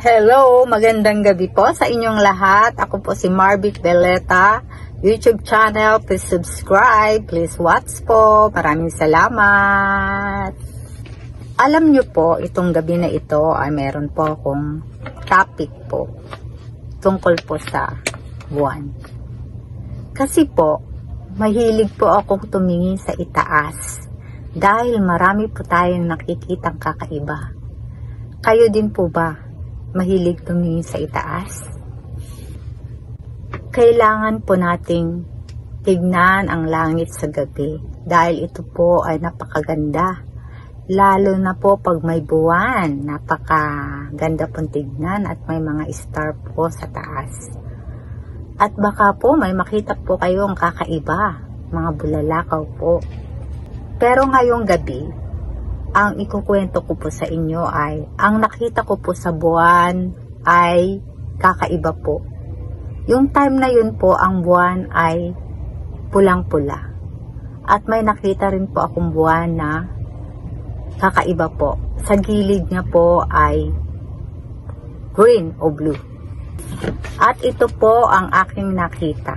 Hello, magandang gabi po sa inyong lahat. Ako po si Marvic Veleta, YouTube channel. Please subscribe, please watch po. Maraming salamat. Alam nyo po, itong gabi na ito ay meron po akong topic po tungkol po sa buwan. Kasi po, mahilig po akong tumingin sa itaas dahil marami po tayong nakikitang kakaiba. Kayo din po ba mahilig tumingin sa itaas? Kailangan po nating tignan ang langit sa gabi dahil ito po ay napakaganda. Lalo na po pag may buwan, napakaganda pong tignan at may mga star po sa taas. At baka po may makita po kayong kakaiba, mga bulalakaw po. Pero ngayong gabi, ang ikukwento ko po sa inyo ay, ang nakita ko po sa buwan ay kakaiba po. Yung time na yun po, ang buwan ay pulang-pula. At may nakita rin po akong buwan na kakaiba po. Sa gilid niya po ay green o blue. At ito po ang aking nakita.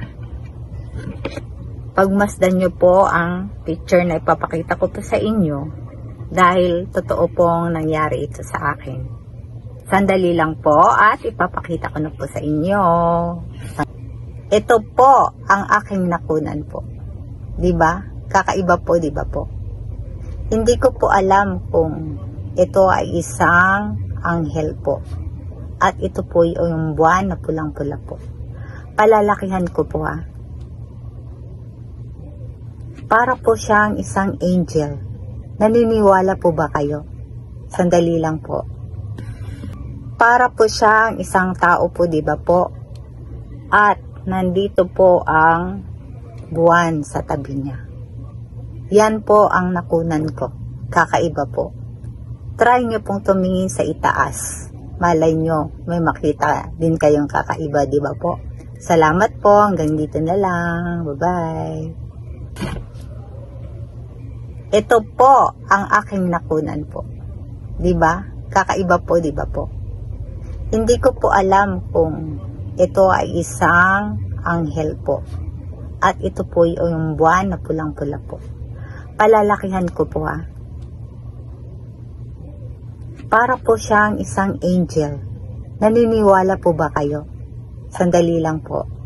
Pagmasdan nyo po ang picture na ipapakita ko po sa inyo, dahil totoo pong nangyari ito sa akin. Sandali lang po at ipapakita ko na po sa inyo. Ito po ang aking nakunan po. Diba? Kakaiba po, diba po? Hindi ko po alam kung ito ay isang anghel po. At ito po yung buwan na pulang-pula po. Palalakihan ko po ha. Para po siyang isang angel. Naniniwala po ba kayo? Sandali lang po. Para po siyang isang tao po, di ba po? At nandito po ang buwan sa tabi niya. Yan po ang nakunan ko. Kakaiba po. Try nyo pong tumingin sa itaas. Malay nyo, may makita din kayong kakaiba, di ba po? Salamat po. Hanggang dito na lang. Bye-bye. Ito po ang aking nakunan po. Diba? Kakaiba po, diba po? Hindi ko po alam kung ito ay isang anghel po. At ito po yung buwan na pulang-pula po. Palalakihan ko po ha. Para po siyang isang angel. Naniniwala po ba kayo? Sandali lang po.